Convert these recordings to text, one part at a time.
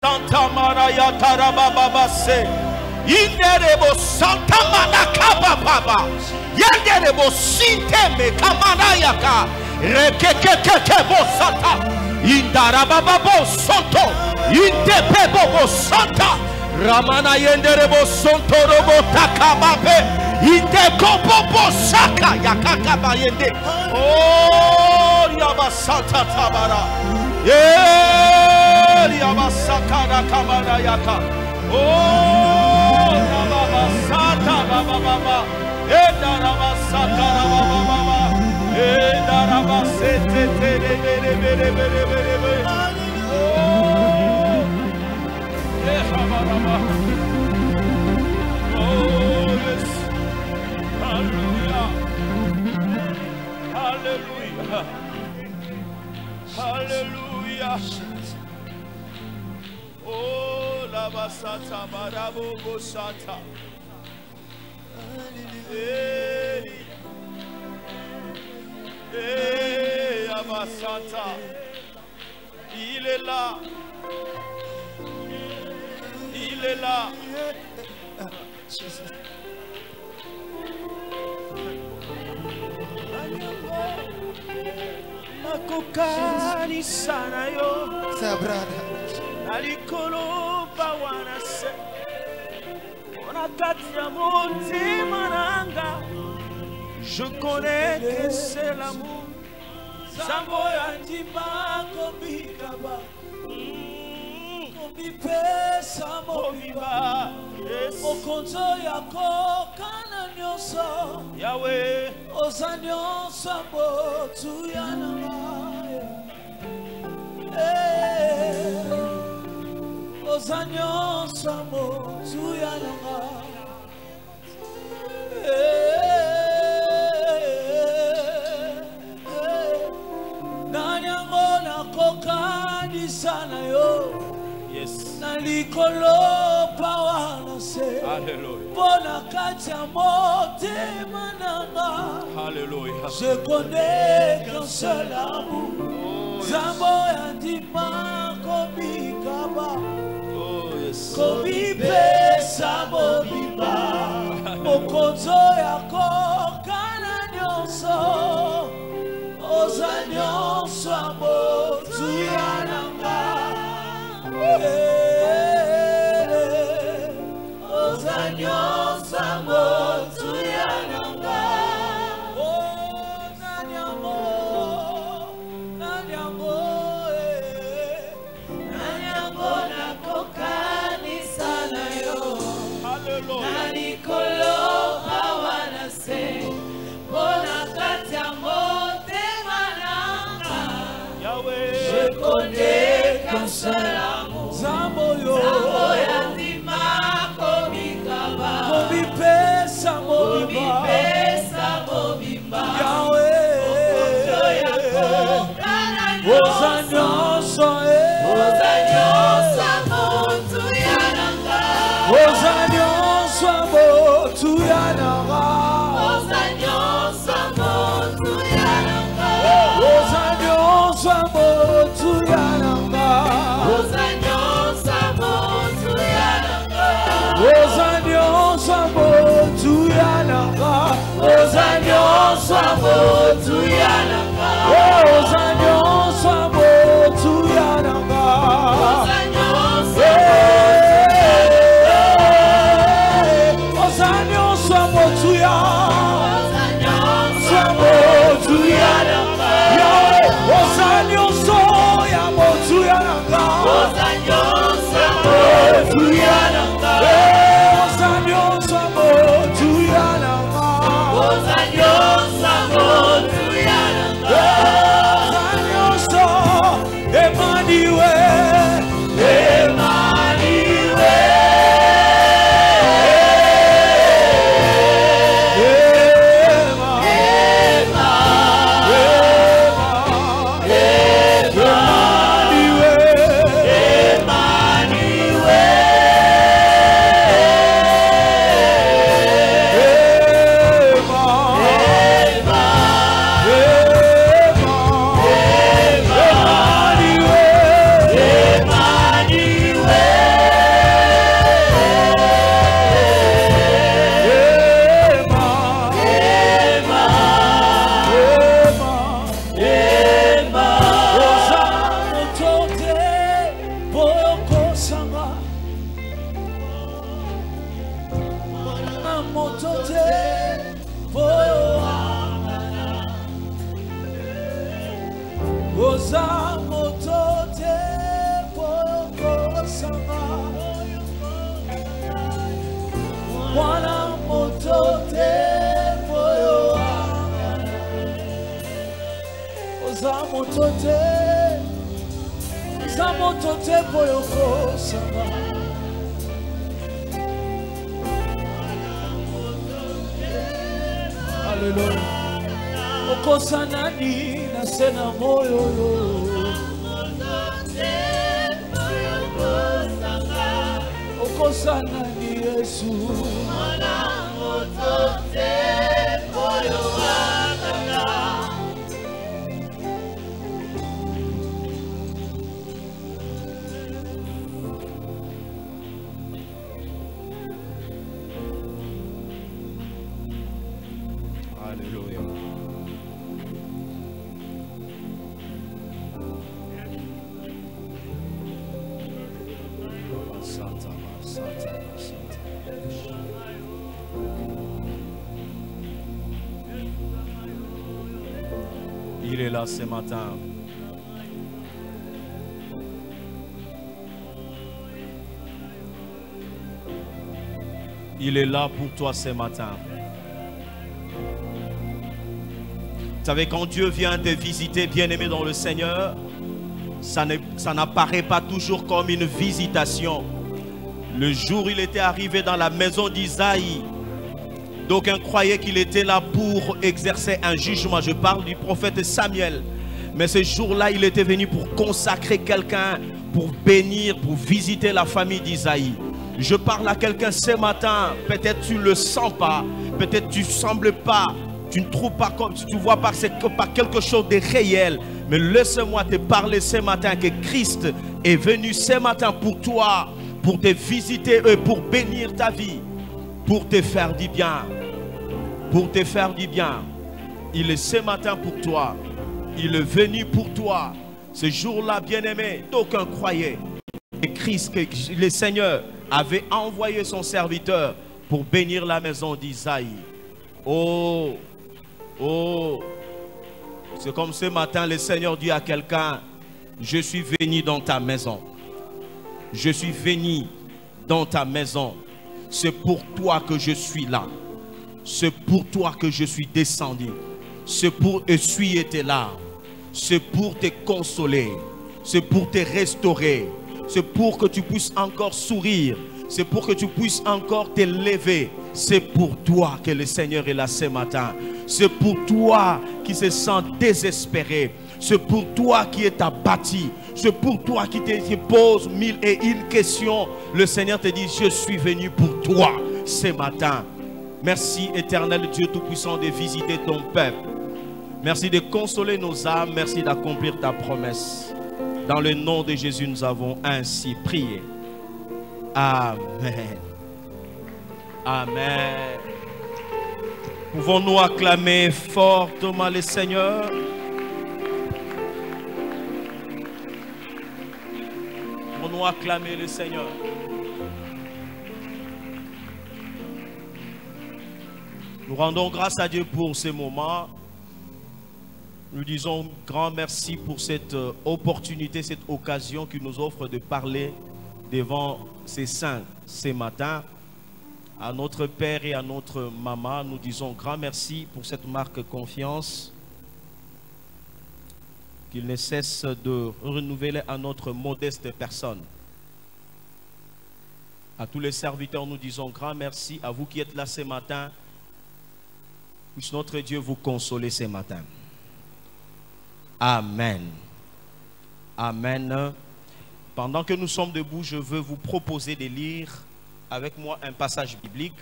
Santa Maria Tarababase. Inderebo Santa Manakaba Baba. Yenderebo Sinteme Kamanayaka. Rekekekebo Santa. Indarababo Santo. Indepebo Santa. Ramana Yenderebo Santo Robo Takababe. Indekobo Saka Yakakaba Yende. Oh Yaba Santa Tabara. Yeah Yaba Saka Kamana Yaka. Oh Yaba Santa Baba Baba. Edaraba Saka Baba Baba. Edaraba Sete Bere Bere Bere Bere. Oh yes. Hallelujah. Hallelujah. Hallelujah. Oh la basata barabo bosata. Hey Abasata. Il est là. Il est là. Makokani sana yo. Sabrada. Alikolo bawana se. Onakati ya motima nanga. Je connais que c'est l'amour. Sambo yandiba kobikaba. Bipesa mobiba okonzo yako kana nyoso Yahweh ozanyoso botu yanama ozanyoso botu yanama nanyangona kokani sana yo. Yes. Nalikolo pawana se. Hallelujah. Bona katia mote mananga. Hallelujah. Je connais qu'un seul amour. Zambo yandima kobikaba. Oh yes. Kobipe sabo biba. Mokonzo yako kana nyoso. Ozanyoso amo tuyananga. Ozanyoso amo tuyananga. Nanyango nakokani sana yo. Nalikolo hawana se. Bona kati ya motema nanga. Je connais qu'un seul amour. Zambo yandima komikaba. Komipesa mobimba. Yahweh okonzo yako kana nyoso. Ozanyoso motu yananga. Ozanyoso motu yananga. Ozanyoso motu yananga. Ozanyoso motu yananga. Ozanyoso motu yananga. Ozanyoso motu yananga. Ozanyoso motu yananga. Ozanyoso motu yananga. Ozanyoso motu yananga. Ozanyoso ya motu yananga. Ozanyoso motu yananga. Ozanyoso motu yananga. Ozanyoso motu yananga. Ozanyoso Emmanuel. Oza moto te pokosanga. Mwana moto te moyo wanga. Oza moto te pokosanga. Hallelujah. Okosana ni na sena moyo yo. Okosana ni Yesu. Mwana moto te moyo wanga. Alléluia. Il est là ce matin. Il est là pour toi ce matin. Vous savez, quand Dieu vient te visiter, bien-aimé dans le Seigneur, ça n'apparaît pas toujours comme une visitation. Le jour où il était arrivé dans la maison d'Isaïe, d'aucuns croyaient qu'il était là pour exercer un jugement. Je parle du prophète Samuel. Mais ce jour-là, il était venu pour consacrer quelqu'un, pour bénir, pour visiter la famille d'Isaïe. Je parle à quelqu'un ce matin. Peut-être tu ne le sens pas. Peut-être tu ne sembles pas. Tu ne trouves pas comme tu ne vois pas quelque chose de réel. Mais laisse-moi te parler ce matin que Christ est venu ce matin pour toi, pour te visiter et pour bénir ta vie, pour te faire du bien. Pour te faire du bien. Il est ce matin pour toi. Il est venu pour toi. Ce jour-là, bien-aimé, d'aucuns croyaient que Christ, que le Seigneur avait envoyé son serviteur pour bénir la maison d'Isaïe. Oh, oh, c'est comme ce matin, le Seigneur dit à quelqu'un, je suis venu dans ta maison. Je suis venu dans ta maison. C'est pour toi que je suis là. C'est pour toi que je suis descendu. C'est pour essuyer tes larmes. C'est pour te consoler. C'est pour te restaurer. C'est pour que tu puisses encore sourire. C'est pour que tu puisses encore te lever. C'est pour toi que le Seigneur est là ce matin. C'est pour toi qui se sent désespéré. C'est pour toi qui est abattu. C'est pour toi qui te pose 1001 questions. Le Seigneur te dit, je suis venu pour toi ce matin. Merci éternel Dieu Tout-Puissant de visiter ton peuple. Merci de consoler nos âmes. Merci d'accomplir ta promesse. Dans le nom de Jésus, nous avons ainsi prié. Amen. Amen. Pouvons-nous acclamer fortement le Seigneur? Pouvons-nous acclamer le Seigneur? Nous rendons grâce à Dieu pour ce moment. Nous disons grand merci pour cette opportunité, cette occasion qu'il nous offre de parler devant ces saints ce matin. À notre père et à notre maman, nous disons grand merci pour cette marque de confiance qu'il ne cesse de renouveler à notre modeste personne. À tous les serviteurs, nous disons grand merci. À vous qui êtes là ce matin, puisse notre Dieu vous consoler ce matin. Amen. Amen. Pendant que nous sommes debout, je veux vous proposer de lire avec moi un passage biblique.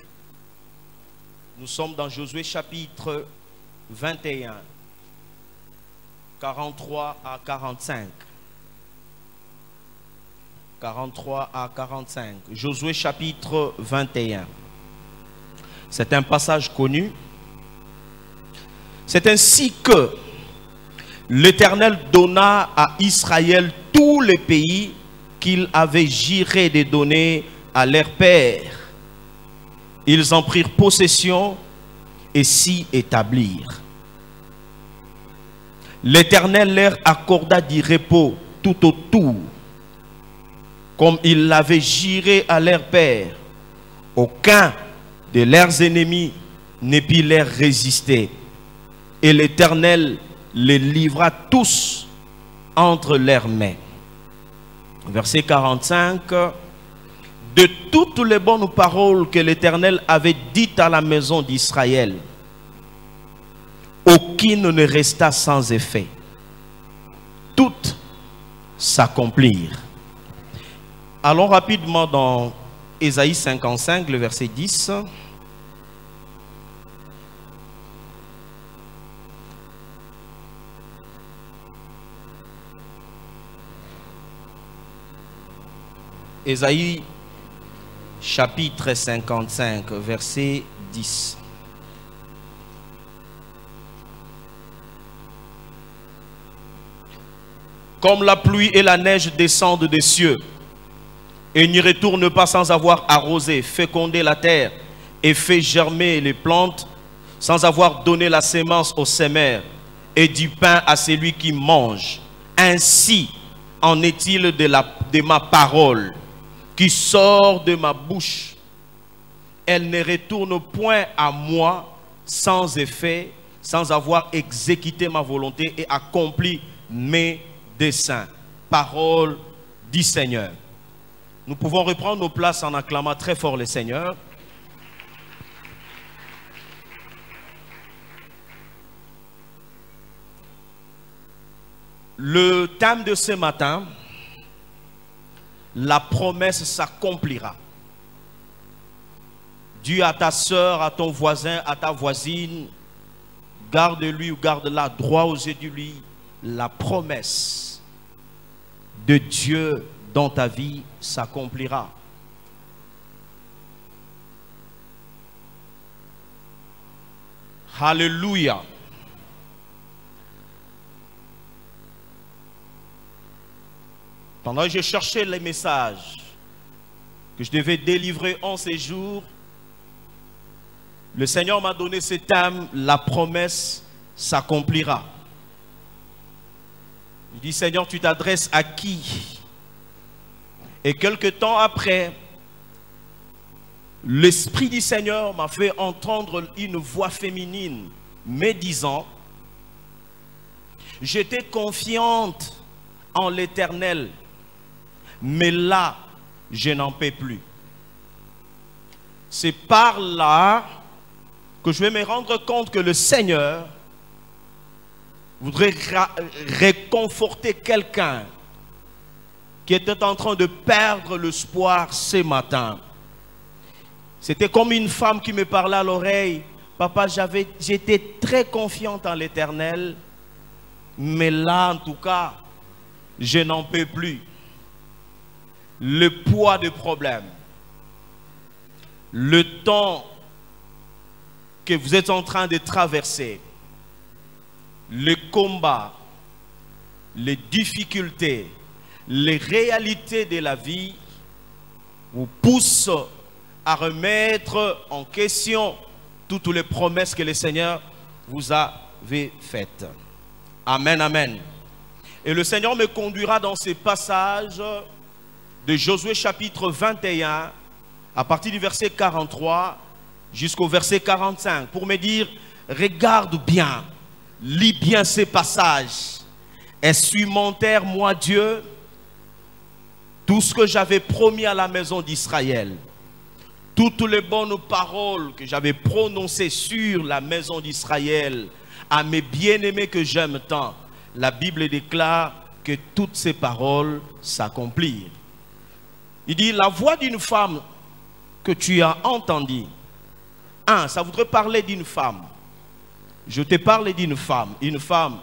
Nous sommes dans Josué chapitre 21, 43 à 45. 43 à 45. Josué chapitre 21. C'est un passage connu. C'est ainsi que l'Éternel donna à Israël tous les pays qu'il avait juré de donner à leurs pères. Ils en prirent possession et s'y établirent. L'Éternel leur accorda du repos tout autour, comme il l'avait juré à leur père. Aucun de leurs ennemis ne put leur résister. Et l'Éternel les livra tous entre leurs mains. Verset 45. De toutes les bonnes paroles que l'Éternel avait dites à la maison d'Israël, aucune ne resta sans effet. Toutes s'accomplirent. Allons rapidement dans Ésaïe 55, le verset 10. Ésaïe chapitre 55, verset 10. Comme la pluie et la neige descendent des cieux et n'y retournent pas sans avoir arrosé, fécondé la terre et fait germer les plantes, sans avoir donné la sémence au semeur et du pain à celui qui mange. Ainsi en est-il de ma parole qui sort de ma bouche. Elle ne retourne point à moi sans effet, sans avoir exécuté ma volonté et accompli mes desseins. Parole du Seigneur. Nous pouvons reprendre nos places en acclamant très fort le Seigneur. Le thème de ce matin, la promesse s'accomplira. Dis à ta soeur, à ton voisin, à ta voisine, garde-lui ou garde-la droit aux yeux de lui. La promesse de Dieu dans ta vie s'accomplira. Alléluia. Pendant que je cherchais les messages que je devais délivrer en ces jours, le Seigneur m'a donné ce thème, la promesse s'accomplira. Je dis, Seigneur, tu t'adresses à qui? Et quelque temps après, l'Esprit du Seigneur m'a fait entendre une voix féminine me disant, j'étais confiante en l'Éternel, mais là, je n'en peux plus. C'est par là que je vais me rendre compte que le Seigneur voudrait réconforter quelqu'un qui était en train de perdre l'espoir ce matin. C'était comme une femme qui me parlait à l'oreille. Papa, j'étais très confiante en l'Éternel, mais là, en tout cas, je n'en peux plus. Le poids des problèmes, le temps que vous êtes en train de traverser, le combat, les difficultés, les réalités de la vie vous poussent à remettre en question toutes les promesses que le Seigneur vous avait faites. Amen, amen. Et le Seigneur me conduira dans ces passages de Josué chapitre 21 à partir du verset 43 jusqu'au verset 45 pour me dire, regarde bien, lis bien ces passages et suis-monter moi Dieu tout ce que j'avais promis à la maison d'Israël, toutes les bonnes paroles que j'avais prononcées sur la maison d'Israël à mes bien-aimés que j'aime tant. La Bible déclare que toutes ces paroles s'accomplirent. Il dit, la voix d'une femme que tu as entendue. Ça voudrait parler d'une femme. Je te parle d'une femme,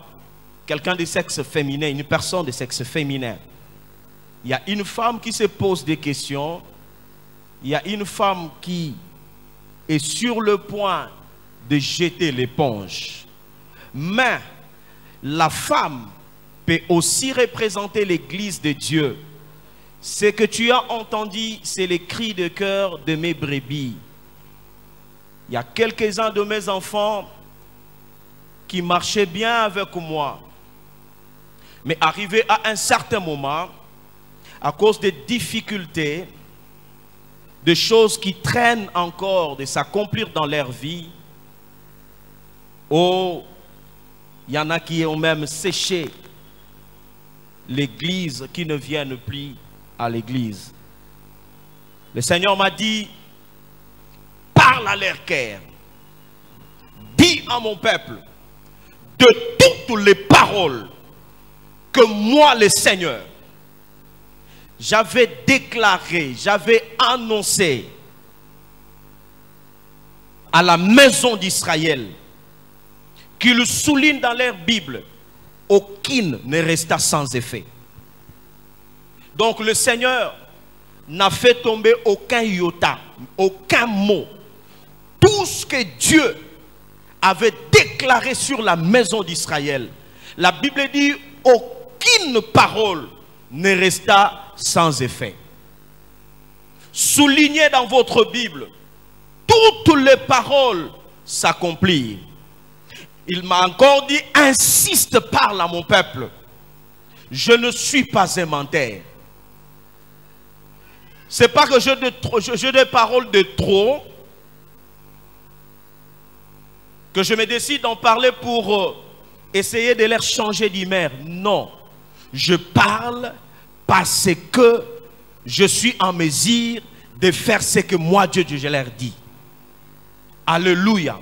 quelqu'un de sexe féminin, une personne de sexe féminin. Il y a une femme qui se pose des questions. Il y a une femme qui est sur le point de jeter l'éponge. Mais la femme peut aussi représenter l'Église de Dieu. Ce que tu as entendu, c'est les cris de cœur de mes brebis. Il y a quelques-uns de mes enfants qui marchaient bien avec moi. Mais arrivé à un certain moment, à cause des difficultés, des choses qui traînent encore de s'accomplir dans leur vie, oh, il y en a qui ont même séché l'église, qui ne viennent plus à l'église. Le Seigneur m'a dit, parle à leur cœur, dis à mon peuple de toutes les paroles que moi, le Seigneur, j'avais déclaré, j'avais annoncé à la maison d'Israël, qu'ils soulignent dans leur Bible, aucune ne resta sans effet. Donc le Seigneur n'a fait tomber aucun iota, aucun mot. Tout ce que Dieu avait déclaré sur la maison d'Israël, la Bible dit, aucune parole ne resta sans effet. Soulignez dans votre Bible, toutes les paroles s'accomplirent. Il m'a encore dit, insiste, parle à mon peuple. Je ne suis pas un menteur. Ce n'est pas que j'ai des paroles de trop, que je me décide d'en parler pour essayer de les changer d'humeur. Non, je parle parce que je suis en mesure de faire ce que moi, Dieu, je leur dis. Alléluia.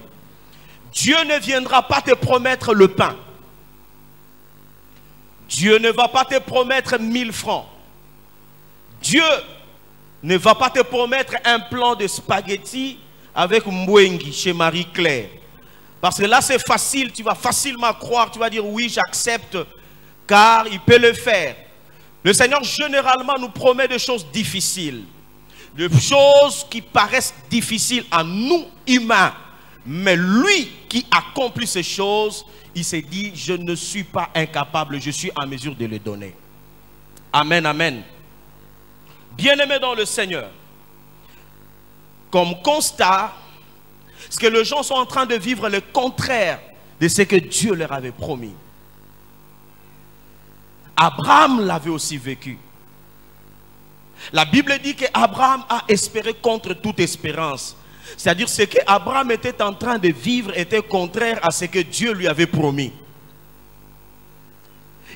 Dieu ne viendra pas te promettre le pain. Dieu ne va pas te promettre 1000 francs. Dieu ne va pas te promettre un plan de spaghettis avec Mwengi chez Marie-Claire. Parce que là c'est facile, tu vas facilement croire, tu vas dire oui j'accepte, car il peut le faire. Le Seigneur généralement nous promet des choses difficiles. Des choses qui paraissent difficiles à nous humains. Mais lui qui accomplit ces choses, il s'est dit, je ne suis pas incapable, je suis en mesure de les donner. Amen, amen. Bien-aimés dans le Seigneur, comme constat, c'est que les gens sont en train de vivre le contraire de ce que Dieu leur avait promis. Abraham l'avait aussi vécu. La Bible dit qu'Abraham a espéré contre toute espérance. C'est-à-dire ce qu'Abraham était en train de vivre était contraire à ce que Dieu lui avait promis.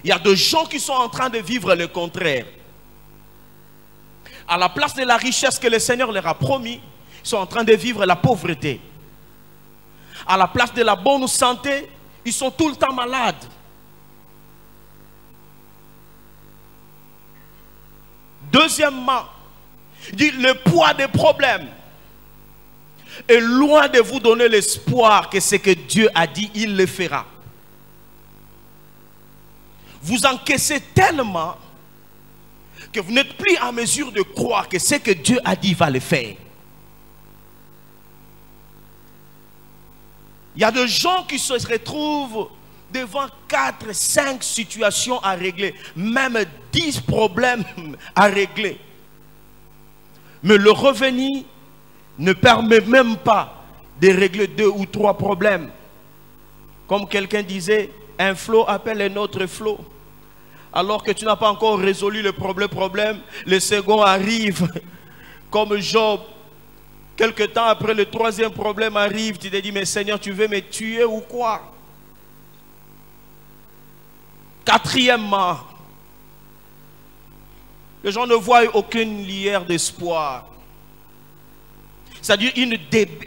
Il y a des gens qui sont en train de vivre le contraire. À la place de la richesse que le Seigneur leur a promis, ils sont en train de vivre la pauvreté. À la place de la bonne santé, ils sont tout le temps malades. Deuxièmement, il dit le poids des problèmes est loin de vous donner l'espoir que ce que Dieu a dit, il le fera. Vous encaissez tellement que vous n'êtes plus en mesure de croire que ce que Dieu a dit va le faire. Il y a des gens qui se retrouvent devant 4, 5 situations à régler, même 10 problèmes à régler. Mais le revenu ne permet même pas de régler 2 ou 3 problèmes. Comme quelqu'un disait, un flot appelle un autre flot. Alors que tu n'as pas encore résolu le problème, le second arrive. Comme Job, quelque temps après le 3e problème arrive, tu te dis, mais Seigneur, tu veux me tuer ou quoi? Quatrièmement, les gens ne voient aucune lueur d'espoir. C'est-à-dire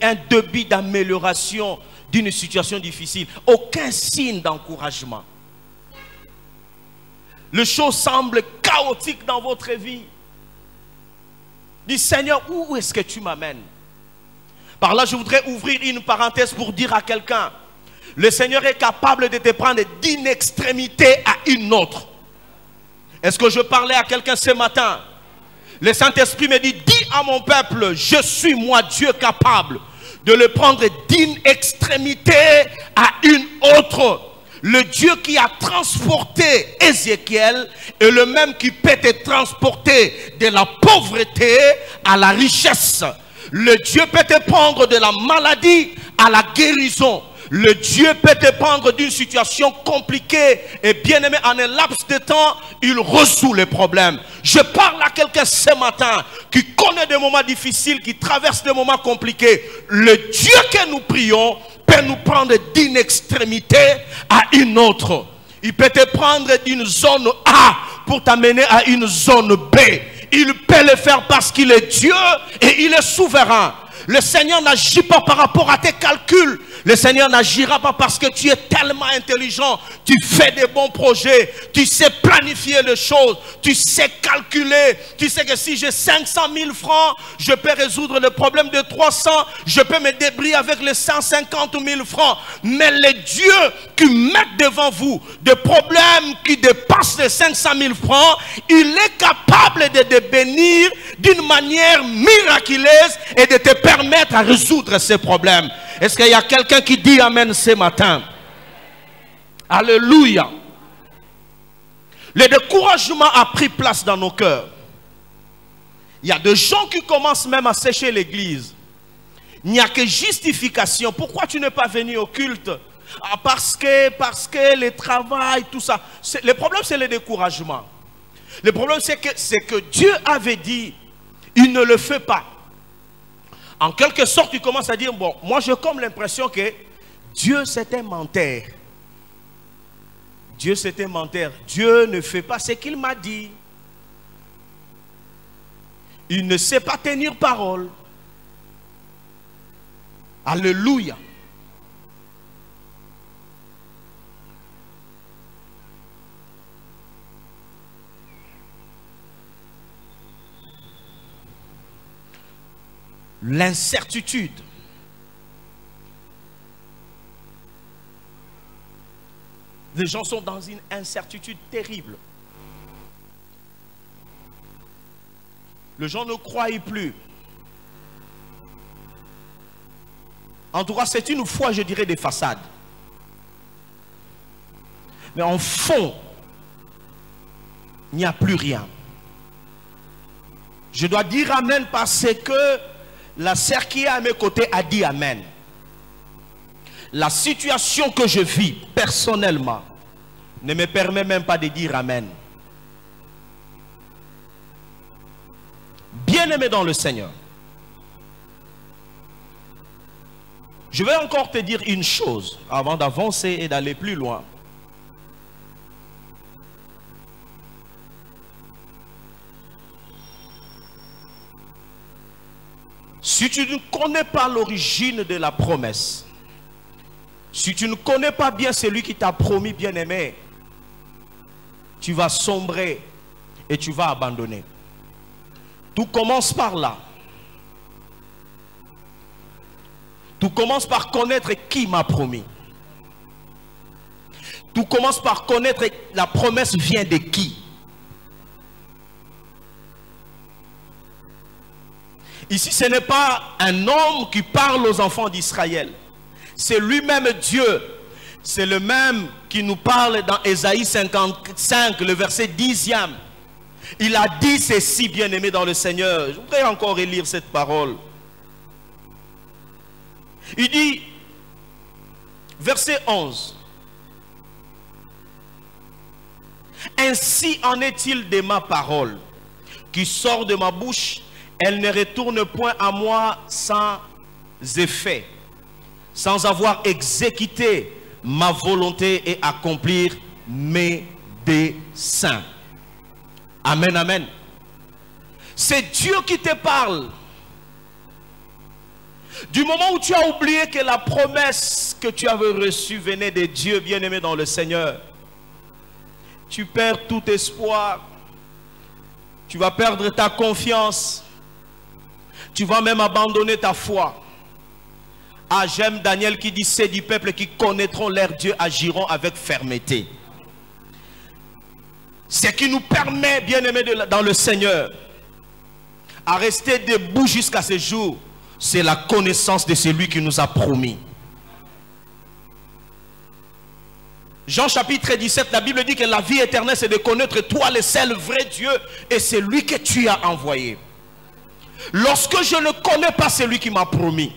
un début d'amélioration d'une situation difficile. Aucun signe d'encouragement. Les choses semblent chaotiques dans votre vie. Dis Seigneur, où est-ce que tu m'amènes? Par là, je voudrais ouvrir une parenthèse pour dire à quelqu'un, le Seigneur est capable de te prendre d'une extrémité à une autre. Est-ce que je parlais à quelqu'un ce matin? Le Saint-Esprit me dit, dis à mon peuple, je suis moi Dieu capable de le prendre d'une extrémité à une autre. Le Dieu qui a transporté Ézéchiel est le même qui peut te transporter de la pauvreté à la richesse. Le Dieu peut te prendre de la maladie à la guérison. Le Dieu peut te prendre d'une situation compliquée et bien aimé, en un laps de temps, il résout les problèmes. Je parle à quelqu'un ce matin qui connaît des moments difficiles, qui traverse des moments compliqués. Le Dieu que nous prions peut nous prendre d'une extrémité à une autre. Il peut te prendre d'une zone A pour t'amener à une zone B. Il peut le faire parce qu'il est Dieu et il est souverain. Le Seigneur n'agit pas par rapport à tes calculs. Le Seigneur n'agira pas parce que tu es tellement intelligent. Tu fais des bons projets. Tu sais planifier les choses. Tu sais calculer. Tu sais que si j'ai 500 000 francs, je peux résoudre le problème de 300. Je peux me débrouiller avec les 150 000 francs. Mais les dieux qui mettent devant vous des problèmes qui dépassent les 500 000 francs, il est capable de te bénir d'une manière miraculeuse et de te permettre à résoudre ces problèmes. Est-ce qu'il y a quelqu'un qui dit amen ce matin? Alléluia. Le découragement a pris place dans nos cœurs. Il y a des gens qui commencent même à sécher l'église. Il n'y a que justification. Pourquoi tu n'es pas venu au culte? Parce que le travail, tout ça. Le problème, c'est le découragement. Le problème, c'est que Dieu avait dit, il ne le fait pas. En quelque sorte, tu commences à dire, bon, moi j'ai comme l'impression que Dieu c'est un menteur. Dieu c'est un menteur. Dieu ne fait pas ce qu'il m'a dit. Il ne sait pas tenir parole. Alléluia. L'incertitude. Les gens sont dans une incertitude terrible. Les gens ne croient plus. En tout cas, c'est une foi, je dirais, des façades. Mais en fond, il n'y a plus rien. Je dois dire amen parce que la sœur qui est à mes côtés a dit amen. La situation que je vis personnellement ne me permet même pas de dire amen. Bien-aimé dans le Seigneur, je vais encore te dire une chose avant d'avancer et d'aller plus loin. Si tu ne connais pas l'origine de la promesse, si tu ne connais pas bien celui qui t'a promis, bien-aimé, tu vas sombrer et tu vas abandonner. Tout commence par là. Tout commence par connaître qui m'a promis. Tout commence par connaître la promesse vient de qui. Ici, ce n'est pas un homme qui parle aux enfants d'Israël. C'est lui-même Dieu. C'est le même qui nous parle dans Ésaïe 55, le verset 10e. Il a dit ceci, bien-aimé dans le Seigneur. Je voudrais encore relire cette parole. Il dit, verset 11. Ainsi en est-il de ma parole qui sort de ma bouche. Elle ne retourne point à moi sans effet, sans avoir exécuté ma volonté et accomplir mes desseins. Amen, amen. C'est Dieu qui te parle. Du moment où tu as oublié que la promesse que tu avais reçue venait de Dieu, bien-aimé dans le Seigneur, tu perds tout espoir. Tu vas perdre ta confiance. Tu vas même abandonner ta foi. Ah, j'aime Daniel qui dit, c'est du peuple qui connaîtront leur Dieu, agiront avec fermeté. Ce qui nous permet, bien-aimés dans le Seigneur, à rester debout jusqu'à ce jour, c'est la connaissance de celui qui nous a promis. Jean chapitre 17, la Bible dit que la vie éternelle, c'est de connaître toi, le seul vrai Dieu, et c'est lui que tu as envoyé. Lorsque je ne connais pas celui qui m'a promis,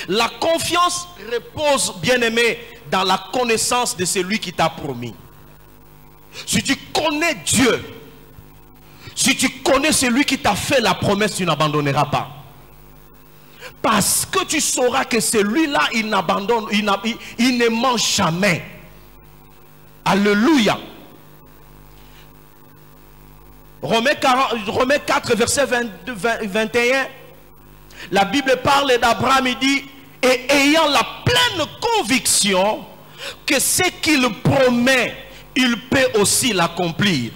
La confiance repose, bien-aimé, dans la connaissance de celui qui t'a promis. Si tu connais Dieu, si tu connais celui qui t'a fait la promesse, tu n'abandonneras pas. Parce que tu sauras que celui-là, il n'abandonne, il ne ment jamais. Alléluia. Romains 4, verset 21. La Bible parle d'Abraham, il dit, et ayant la pleine conviction que ce qu'il promet, il peut aussi l'accomplir.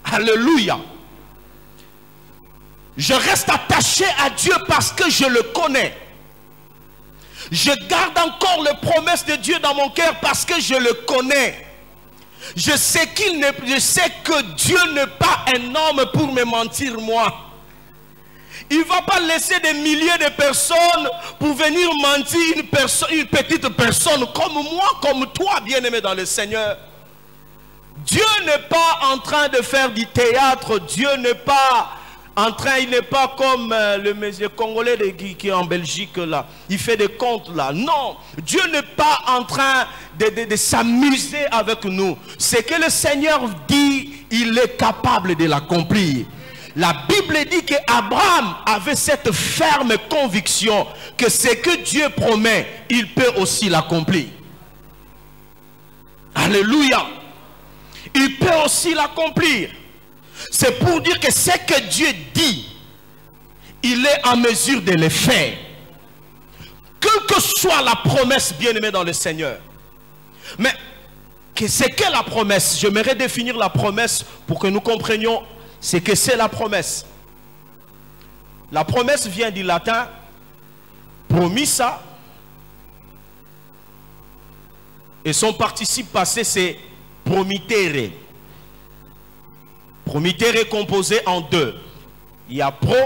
Alléluia. Je reste attaché à Dieu parce que je le connais. Je garde encore les promesses de Dieu dans mon cœur parce que je le connais. Je sais que Dieu n'est pas un homme pour me mentir, moi. Il ne va pas laisser des milliers de personnes pour venir mentir une petite personne comme moi, comme toi, bien-aimé dans le Seigneur. Dieu n'est pas en train de faire du théâtre. Dieu n'est pas en train, il n'est pas comme le Congolais qui est en Belgique là. Il fait des contes là. Non, Dieu n'est pas en train de s'amuser avec nous. Ce que le Seigneur dit, il est capable de l'accomplir. La Bible dit qu'Abraham avait cette ferme conviction que ce que Dieu promet, il peut aussi l'accomplir. Alléluia. Il peut aussi l'accomplir. C'est pour dire que ce que Dieu dit, il est en mesure de le faire. Quelle que soit la promesse, bien-aimée dans le Seigneur. Mais c'est que la promesse? J'aimerais définir la promesse pour que nous comprenions ce que c'est la promesse. La promesse vient du latin promissa. Et son participe passé c'est promittere. Promittere composé en deux. Il y a pro et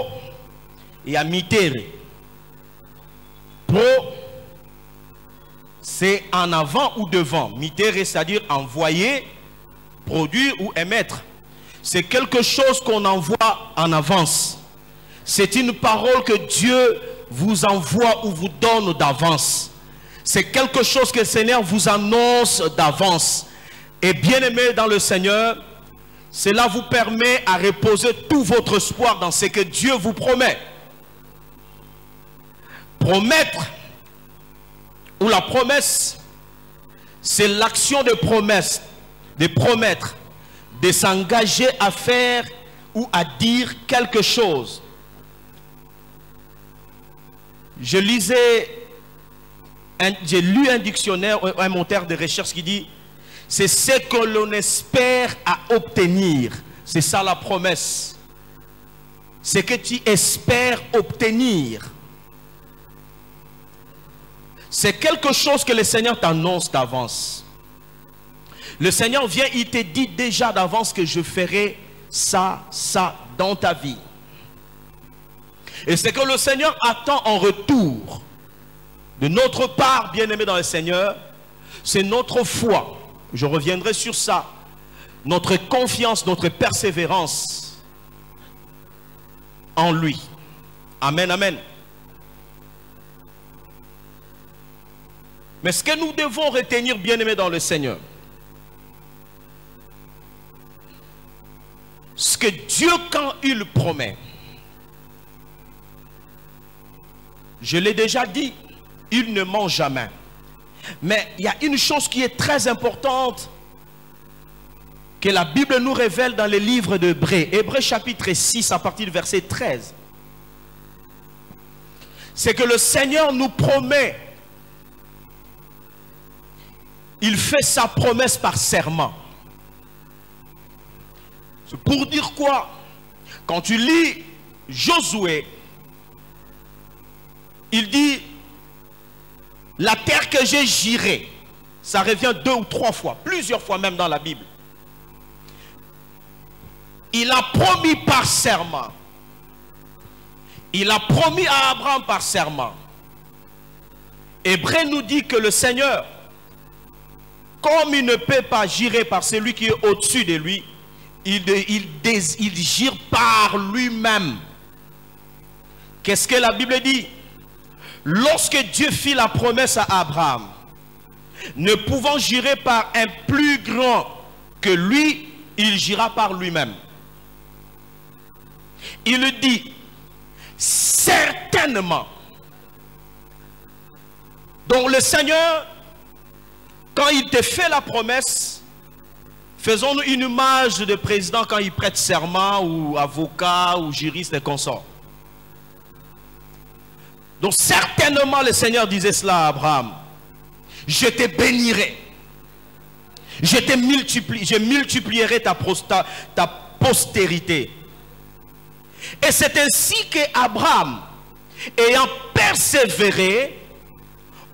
il y a mittere. Pro, c'est en avant ou devant. Mittere, c'est-à-dire envoyer, produire ou émettre. C'est quelque chose qu'on envoie en avance. C'est une parole que Dieu vous envoie ou vous donne d'avance. C'est quelque chose que le Seigneur vous annonce d'avance. Et bien aimé dans le Seigneur, cela vous permet à reposer tout votre espoir dans ce que Dieu vous promet. Promettre ou la promesse, c'est l'action de promesse, de promettre, de s'engager à faire ou à dire quelque chose. J'ai lu un dictionnaire, un moteur de recherche qui dit c'est ce que l'on espère à obtenir. C'est ça la promesse. C'est que tu espères obtenir. C'est quelque chose que le Seigneur t'annonce d'avance. Le Seigneur vient, il te dit déjà d'avance que je ferai ça dans ta vie. Et c'est que le Seigneur attend en retour de notre part, bien-aimé dans le Seigneur, c'est notre foi. Je reviendrai sur ça. Notre confiance, notre persévérance en lui. Amen, amen. Mais ce que nous devons retenir, bien-aimé dans le Seigneur, ce que Dieu, quand il promet, je l'ai déjà dit, il ne ment jamais. Mais il y a une chose qui est très importante que la Bible nous révèle dans le livre d'Hébreux. Hébreux chapitre 6 à partir du verset 13. C'est que le Seigneur nous promet. Il fait sa promesse par serment. C'est pour dire quoi? Quand tu lis Josué, il dit la terre que j'ai jurée. Ça revient 2 ou 3 fois, plusieurs fois même dans la Bible. Il a promis par serment. Il a promis à Abraham par serment. Hébreux nous dit que le Seigneur, comme il ne peut pas jurer par celui qui est au-dessus de lui, il jure par lui-même. Qu'est-ce que la Bible dit? lorsque Dieu fit la promesse à Abraham, ne pouvant jurer par un plus grand que lui, il jura par lui-même. Il dit, certainement. Donc le Seigneur, quand il te fait la promesse, faisons-nous une image de président quand il prête serment, ou avocat, ou juriste et consorts. Donc certainement le Seigneur disait cela à Abraham. Je te bénirai. Je multiplierai ta postérité. Et c'est ainsi qu'Abraham, ayant persévéré,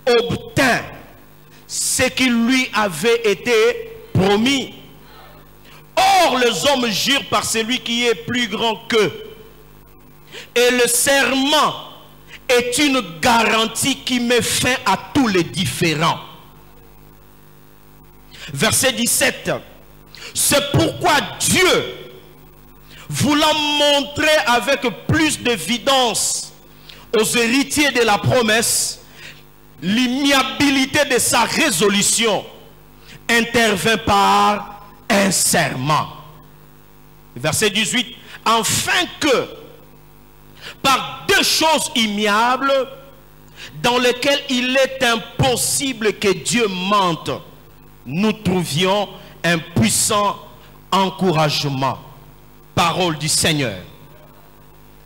obtint ce qui lui avait été promis. Or, les hommes jurent par celui qui est plus grand qu'eux. Et le serment est une garantie qui met fin à tous les différends. Verset 17. C'est pourquoi Dieu, voulant montrer avec plus d'évidence aux héritiers de la promesse l'immuabilité de sa résolution, intervint par un serment. Verset 18. Afin que, par deux choses immuables, dans lesquelles il est impossible que Dieu mente, nous trouvions un puissant encouragement. Parole du Seigneur.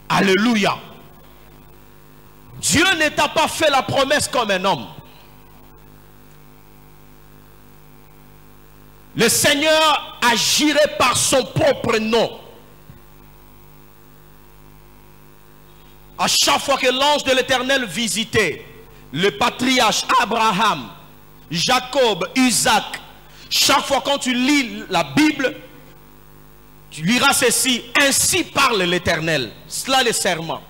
Alléluia. Dieu ne t'a pas fait la promesse comme un homme. Le Seigneur agirait par son propre nom. À chaque fois que l'ange de l'Éternel visitait le patriarche Abraham, Jacob, Isaac, chaque fois quand tu lis la Bible, tu liras ceci: ainsi parle l'Éternel. Cela le serment.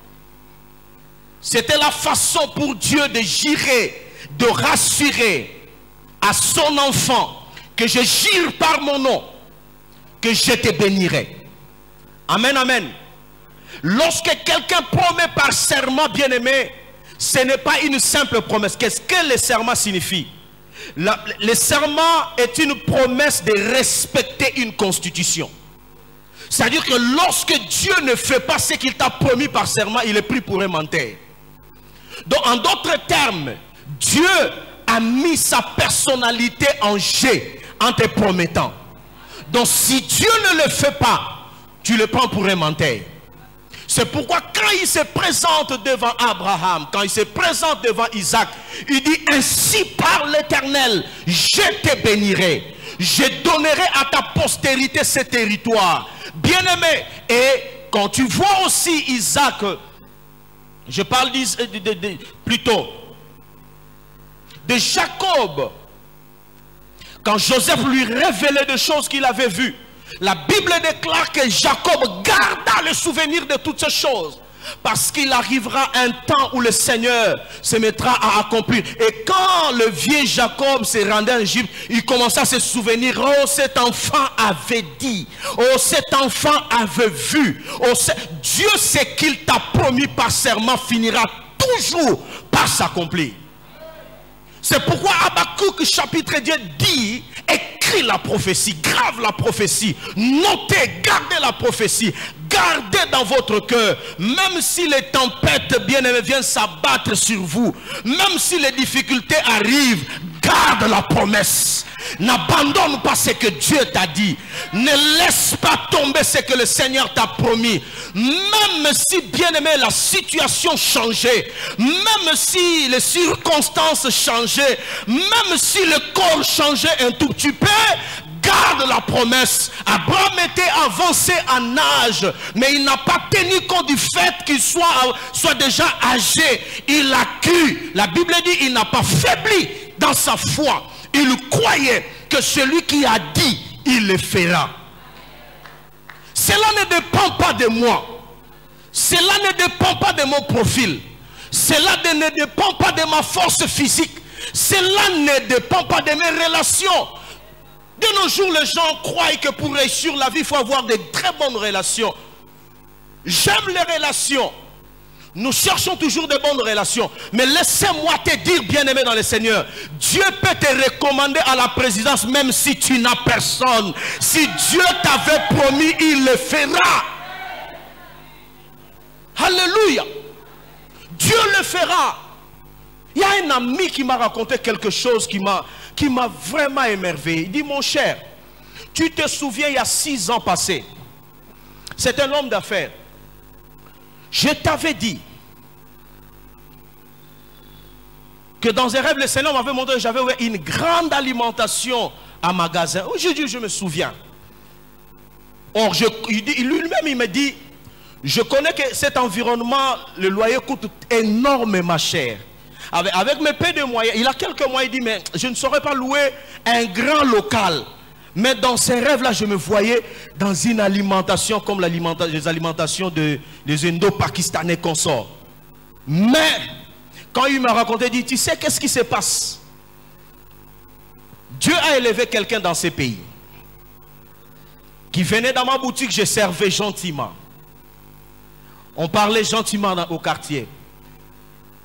C'était la façon pour Dieu de jurer, de rassurer à son enfant que je jure par mon nom que je te bénirai. Amen, amen. Lorsque quelqu'un promet par serment, bien-aimé, ce n'est pas une simple promesse. Qu'est-ce que le serment signifie? Le serment est une promesse de respecter une constitution. C'est-à-dire que lorsque Dieu ne fait pas ce qu'il t'a promis par serment, il est pris pour un menteur. Donc en d'autres termes, Dieu a mis sa personnalité en jeu en te promettant. Donc si Dieu ne le fait pas, tu le prends pour un menteur. C'est pourquoi quand il se présente devant Abraham, quand il se présente devant Isaac, il dit: ainsi parle l'Éternel, je te bénirai, je donnerai à ta postérité ce territoire. Bien-aimé, et quand tu vois aussi Isaac, je parle plutôt de Jacob, quand Joseph lui révélait des choses qu'il avait vues, la Bible déclare que Jacob garda le souvenir de toutes ces choses, parce qu'il arrivera un temps où le Seigneur se mettra à accomplir. Et quand le vieux Jacob se rendait en Égypte, il commença à se souvenir: oh, cet enfant avait dit, oh, cet enfant avait vu, oh, Dieu, ce qu'il t'a promis par serment finira toujours par s'accomplir. C'est pourquoi Habakkuk chapitre 10 dit: écris la prophétie, grave la prophétie, notez, gardez la prophétie, gardez dans votre cœur. Même si les tempêtes bien-aimées viennent s'abattre sur vous, même si les difficultés arrivent, garde la promesse. N'abandonne pas ce que Dieu t'a dit. Ne laisse pas tomber ce que le Seigneur t'a promis. Même si, bien-aimé, la situation changeait, même si les circonstances changeaient, même si le corps changeait un tout petit peu, garde la promesse. Abraham était avancé en âge, mais il n'a pas tenu compte du fait qu'il soit déjà âgé. Il a cru. La Bible dit: il n'a pas faibli dans sa foi. Il croyait que celui qui a dit, il le fera. Cela ne dépend pas de moi. Cela ne dépend pas de mon profil. Cela ne dépend pas de ma force physique. Cela ne dépend pas de mes relations. De nos jours, les gens croient que pour réussir la vie, il faut avoir de très bonnes relations. J'aime les relations. Nous cherchons toujours de bonnes relations. Mais laissez-moi te dire, bien-aimé dans le Seigneur, Dieu peut te recommander à la présidence même si tu n'as personne. Si Dieu t'avait promis, il le fera. Alléluia. Dieu le fera. Il y a un ami qui m'a raconté quelque chose qui m'a vraiment émerveillé. Il dit, mon cher, tu te souviens, il y a 6 ans passés, c'est un homme d'affaires. Je t'avais dit que dans un rêve, le Seigneur m'avait montré que j'avais une grande alimentation à magasin. Aujourd'hui, je me souviens. Or, lui-même, il me dit, je connais que cet environnement, le loyer coûte énormément cher. Avec mes peu de moyens, il a quelques mois, il dit, mais je ne saurais pas louer un grand local. Mais dans ces rêves-là, je me voyais dans une alimentation comme les alimentations des Indo-Pakistanais consorts. Mais, quand il m'a raconté, il dit, tu sais qu'est-ce qui se passe? Dieu a élevé quelqu'un dans ces pays. Qui venait dans ma boutique, je servais gentiment. On parlait gentiment au quartier.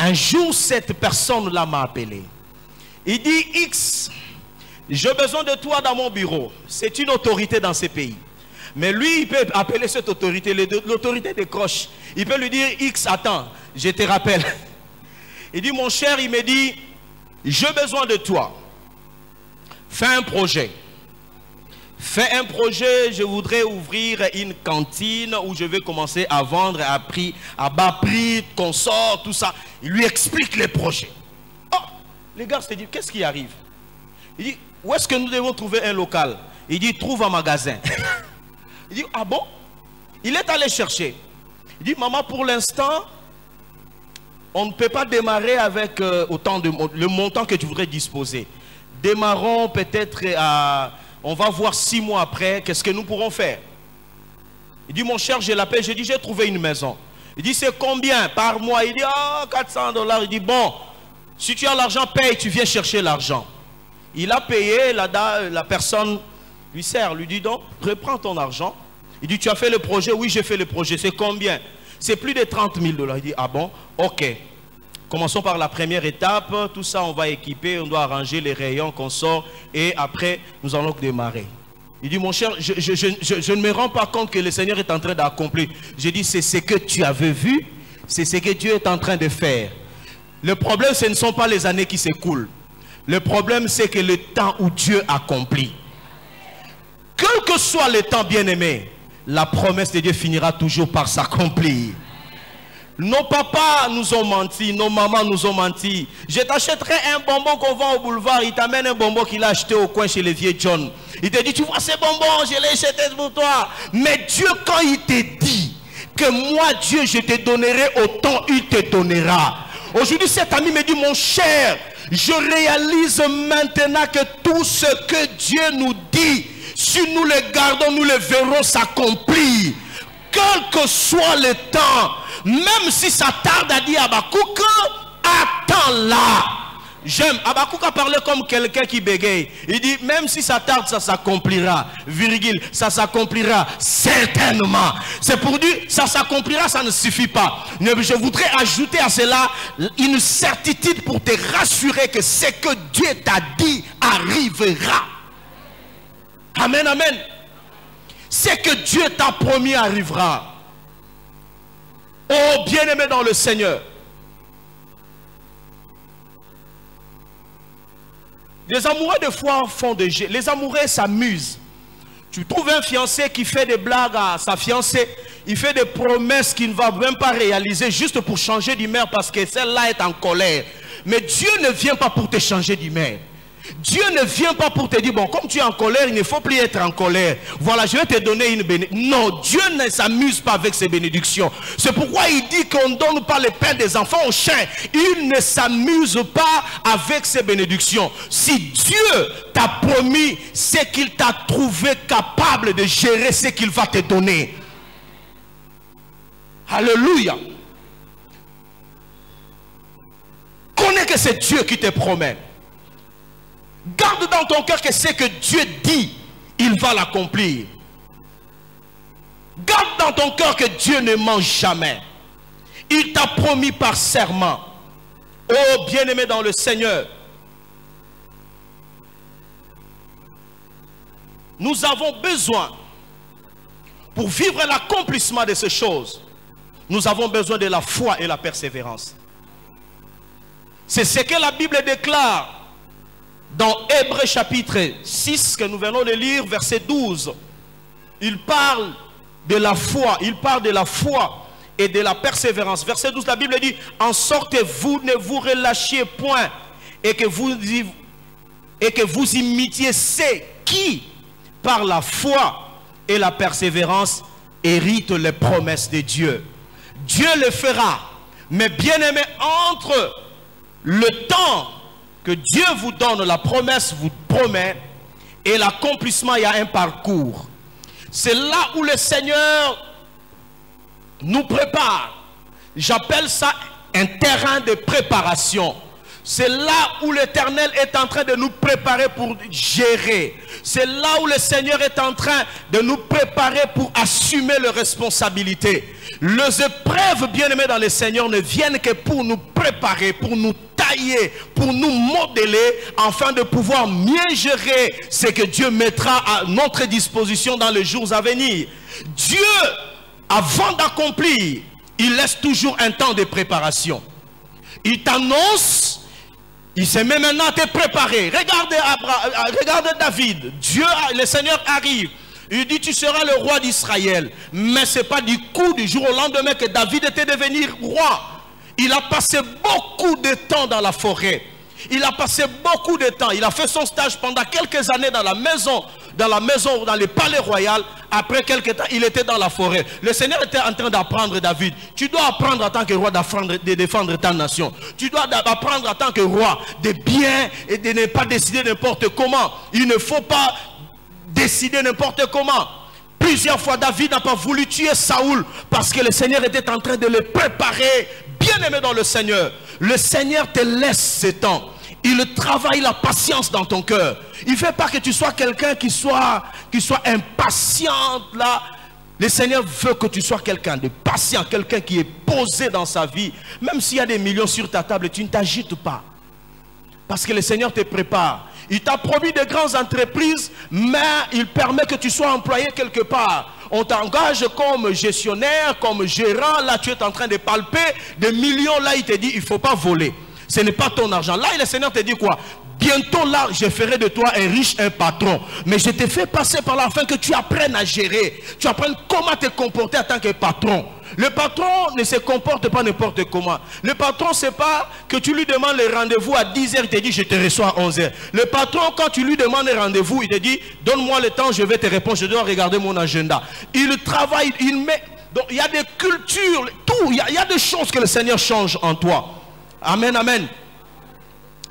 Un jour, cette personne-là m'a appelé. Il dit, X, j'ai besoin de toi dans mon bureau. C'est une autorité dans ces pays. Mais lui, il peut appeler cette autorité. L'autorité décroche. Il peut lui dire, X, attends, je te rappelle. Il dit, mon cher, il me dit, j'ai besoin de toi. Fais un projet. Fais un projet, je voudrais ouvrir une cantine où je vais commencer à vendre à bas prix, consort, tout ça. Il lui explique les projets. Oh, les gars se disent, qu'est-ce qui arrive? Il dit, où est-ce que nous devons trouver un local? Il dit, trouve un magasin. Il dit, ah bon? Il est allé chercher. Il dit, maman, pour l'instant, on ne peut pas démarrer avec le montant que tu voudrais disposer. Démarrons peut-être à... On va voir 6 mois après, qu'est-ce que nous pourrons faire? Il dit, mon cher, je l'appelle, je dis, j'ai trouvé une maison. Il dit, c'est combien par mois? Il dit, ah, $400. Il dit, bon, si tu as l'argent, paye, tu viens chercher l'argent. Il a payé, la personne lui sert, lui dit, donc, reprends ton argent. Il dit, tu as fait le projet? Oui, j'ai fait le projet. C'est combien? C'est plus de $30 000. Il dit, ah bon, ok. Commençons par la première étape, tout ça on va équiper, on doit arranger les rayons qu'on sort et après nous allons démarrer. Il dit, mon cher, je ne me rends pas compte que le Seigneur est en train d'accomplir. Je dis, c'est ce que tu avais vu, c'est ce que Dieu est en train de faire. Le problème, ce ne sont pas les années qui s'écoulent. Le problème, c'est que le temps où Dieu accomplit. Quel que soit le temps, bien-aimé, la promesse de Dieu finira toujours par s'accomplir. Nos papas nous ont menti, nos mamans nous ont menti. Je t'achèterai un bonbon qu'on vend au boulevard. Il t'amène un bonbon qu'il a acheté au coin chez les vieux John. Il te dit, tu vois ces bonbons, je l'ai acheté pour toi. Mais Dieu, quand il te dit que moi, Dieu, je te donnerai autant, il te donnera. Aujourd'hui, cet ami me dit, mon cher, je réalise maintenant que tout ce que Dieu nous dit, si nous le gardons, nous le verrons s'accomplir. Quel que soit le temps, même si ça tarde à dire Habakkuk, attends-la. J'aime, Habakkuk a parlé comme quelqu'un qui bégaye. Il dit, même si ça tarde, ça s'accomplira. Virgule, ça s'accomplira certainement. C'est pour dire, ça s'accomplira, ça ne suffit pas. Je voudrais ajouter à cela une certitude pour te rassurer que ce que Dieu t'a dit arrivera. Amen, amen. Ce que Dieu t'a promis arrivera. Oh, bien-aimé dans le Seigneur. Les amoureux de foi font des jeux. Les amoureux s'amusent. Tu trouves un fiancé qui fait des blagues à sa fiancée. Il fait des promesses qu'il ne va même pas réaliser juste pour changer d'humeur parce que celle-là est en colère. Mais Dieu ne vient pas pour te changer d'humeur. Dieu ne vient pas pour te dire, bon, comme tu es en colère, il ne faut plus être en colère. Voilà, je vais te donner une bénédiction. Non, Dieu ne s'amuse pas avec ses bénédictions. C'est pourquoi il dit qu'on ne donne pas le pain des enfants aux chiens. Il ne s'amuse pas avec ses bénédictions. Si Dieu t'a promis, c'est qu'il t'a trouvé capable de gérer ce qu'il va te donner. Alléluia. Connais que c'est Dieu qui te promet. Garde dans ton cœur que ce que Dieu dit, il va l'accomplir. Garde dans ton cœur que Dieu ne ment jamais. Il t'a promis par serment. Oh, bien-aimé dans le Seigneur, nous avons besoin, pour vivre l'accomplissement de ces choses, nous avons besoin de la foi et la persévérance. C'est ce que la Bible déclare dans Hébreux chapitre 6 que nous venons de lire, verset 12. Il parle de la foi, il parle de la foi et de la persévérance. Verset 12, la Bible dit, en sorte vous ne vous relâchiez point et que vous imitiez ceux qui, par la foi et la persévérance, héritent les promesses de Dieu. Dieu le fera, mais bien aimé, entre le temps que Dieu vous donne, la promesse vous promet, et l'accomplissement, il y a un parcours. C'est là où le Seigneur nous prépare. J'appelle ça un terrain de préparation. C'est là où l'Éternel est en train de nous préparer pour gérer. C'est là où le Seigneur est en train de nous préparer pour assumer les responsabilités. Les épreuves, bien-aimés dans le Seigneur, ne viennent que pour nous préparer, pour nous tailler, pour nous modeler, afin de pouvoir mieux gérer ce que Dieu mettra à notre disposition dans les jours à venir. Dieu, avant d'accomplir, il laisse toujours un temps de préparation. Il t'annonce, il se met maintenant à te préparer. Regardez David. Dieu, le Seigneur arrive. Il dit, tu seras le roi d'Israël. Mais ce n'est pas du coup, du jour au lendemain, que David était devenu roi. Il a passé beaucoup de temps dans la forêt. Il a passé beaucoup de temps. Il a fait son stage pendant quelques années dans la maison, dans le palais royal. Après quelques temps, il était dans la forêt. Le Seigneur était en train d'apprendre David. Tu dois apprendre en tant que roi de défendre ta nation. Tu dois apprendre en tant que roi de bien et de ne pas décider n'importe comment. Il ne faut pas décider n'importe comment. Plusieurs fois, David n'a pas voulu tuer Saoul parce que le Seigneur était en train de le préparer. Bien-aimé dans le Seigneur, le Seigneur te laisse ce temps. Il travaille la patience dans ton cœur. Il ne fait pas que tu sois quelqu'un qui soit impatient là. Le Seigneur veut que tu sois quelqu'un de patient, quelqu'un qui est posé dans sa vie. Même s'il y a des millions sur ta table, tu ne t'agites pas. Parce que le Seigneur te prépare. Il t'a promis de grandes entreprises, mais il permet que tu sois employé quelque part. On t'engage comme gestionnaire, comme gérant. Là, tu es en train de palper des millions. Là, il te dit, il ne faut pas voler. Ce n'est pas ton argent. Là, le Seigneur te dit quoi? Bientôt là, je ferai de toi un riche, un patron. Mais je te fais passer par là afin que tu apprennes à gérer. Tu apprennes comment te comporter en tant que patron. Le patron ne se comporte pas n'importe comment. Le patron, c'est pas que tu lui demandes le rendez-vous à 10h, il te dit je te reçois à 11h. Le patron, quand tu lui demandes un rendez-vous, il te dit donne-moi le temps, je vais te répondre, je dois regarder mon agenda. Il travaille, il met... Donc il y a des cultures, tout, il y a des choses que le Seigneur change en toi. Amen, amen.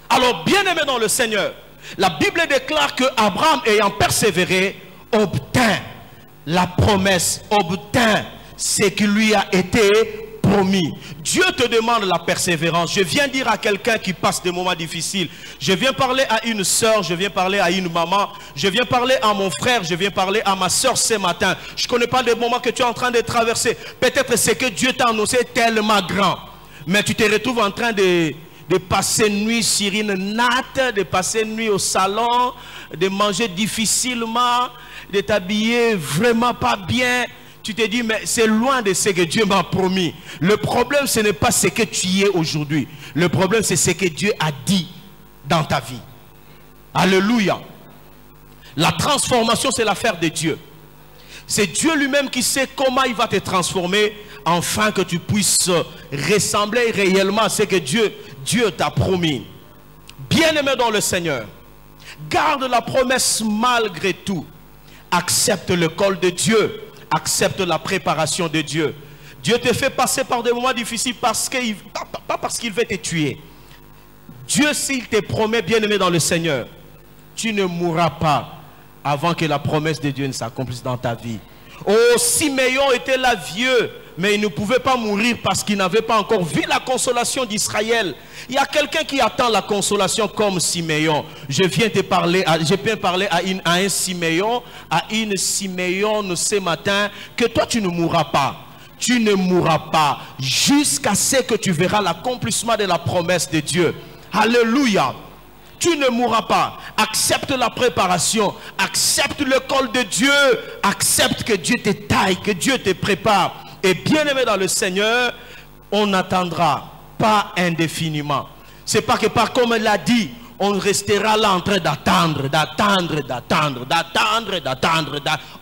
Alors, bien-aimé dans le Seigneur, la Bible déclare que Abraham, ayant persévéré, obtint la promesse, obtint ce qui lui a été promis. Dieu te demande la persévérance. Je viens dire à quelqu'un qui passe des moments difficiles, je viens parler à une soeur, je viens parler à une maman, je viens parler à mon frère, je viens parler à ma soeur ce matin. Je ne connais pas les moments que tu es en train de traverser. Peut-être ce que Dieu t'a annoncé est tellement grand, mais tu te retrouves en train de passer une nuit sur une natte, de passer une nuit au salon, de manger difficilement, de t'habiller vraiment pas bien. Tu te dis, mais c'est loin de ce que Dieu m'a promis. Le problème, ce n'est pas ce que tu y es aujourd'hui. Le problème, c'est ce que Dieu a dit dans ta vie. Alléluia. La transformation, c'est l'affaire de Dieu. C'est Dieu lui-même qui sait comment il va te transformer, afin que tu puisses ressembler réellement à ce que Dieu t'a promis. Bien-aimé dans le Seigneur, garde la promesse malgré tout. Accepte le col de Dieu. Accepte la préparation de Dieu. Dieu te fait passer par des moments difficiles pas parce qu'il veut te tuer. Dieu, s'il te promet, bien-aimé dans le Seigneur, tu ne mourras pas avant que la promesse de Dieu ne s'accomplisse dans ta vie. Oh, Siméon était là vieux, mais il ne pouvait pas mourir parce qu'il n'avait pas encore vu la consolation d'Israël. Il y a quelqu'un qui attend la consolation comme Siméon. Je viens te parler, je peux parler à une Siméon ce matin, que toi tu ne mourras pas. tu ne mourras pas jusqu'à ce que tu verras l'accomplissement de la promesse de Dieu. Alléluia. Tu ne mourras pas. Accepte la préparation. Accepte le col de Dieu. Accepte que Dieu te taille, que Dieu te prépare. Et bien aimé dans le Seigneur, on n'attendra pas indéfiniment. C'est pas que par comme elle l'a dit, on restera là en train d'attendre,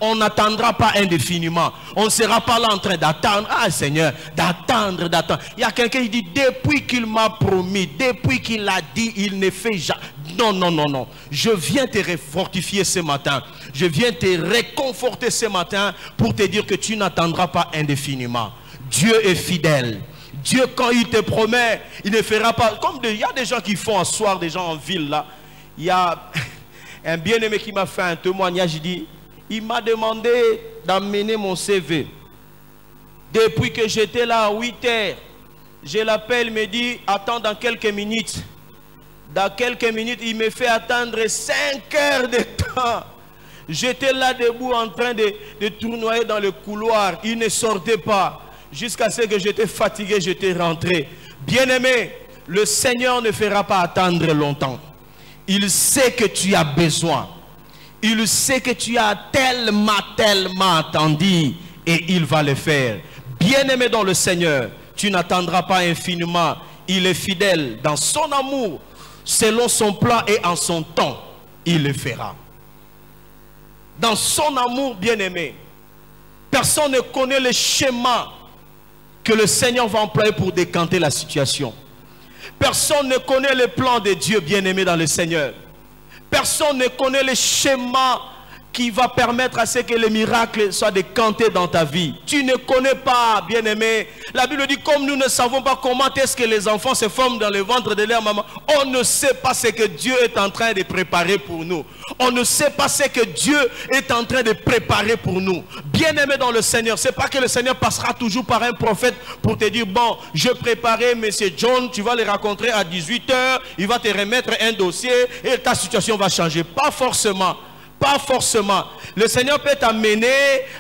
on n'attendra pas indéfiniment. On ne sera pas là en train d'attendre. Ah Seigneur, d'attendre. Il y a quelqu'un qui dit, depuis qu'il m'a promis, depuis qu'il a dit, il ne fait jamais. Non. Je viens te fortifier ce matin. Je viens te réconforter ce matin pour te dire que tu n'attendras pas indéfiniment. Dieu est fidèle. Dieu, quand il te promet, il ne fera pas. Comme il y a des gens qui font asseoir des gens en ville là. Il y a un bien-aimé qui m'a fait un témoignage. Il dit, il m'a demandé d'amener mon CV. Depuis que j'étais là à 8 heures, je l'appelle, il me dit, attends dans quelques minutes. Dans quelques minutes, il me fait attendre 5 heures de temps. J'étais là debout en train de tournoyer dans le couloir. Il ne sortait pas. Jusqu'à ce que j'étais fatigué, j'étais rentré. Bien-aimé, le Seigneur ne fera pas attendre longtemps. Il sait que tu as besoin. Il sait que tu as tellement attendu. Et il va le faire. Bien-aimé dans le Seigneur, tu n'attendras pas infiniment. Il est fidèle dans son amour. Selon son plan et en son temps, il le fera. Dans son amour, bien-aimé, personne ne connaît le schéma que le Seigneur va employer pour décanter la situation. Personne ne connaît le plan de Dieu, bien-aimé dans le Seigneur. Personne ne connaît le schéma qui va permettre à ce que les miracles soient décantés dans ta vie. Tu ne connais pas, bien-aimé. La Bible dit, comme nous ne savons pas comment est-ce que les enfants se forment dans le ventre de leur maman, on ne sait pas ce que Dieu est en train de préparer pour nous. On ne sait pas ce que Dieu est en train de préparer pour nous. Bien-aimé dans le Seigneur, c'est pas que le Seigneur passera toujours par un prophète pour te dire, bon, je préparais monsieur John, tu vas le rencontrer à 18 h, il va te remettre un dossier et ta situation va changer. Pas forcément. Pas forcément. Le Seigneur peut t'amener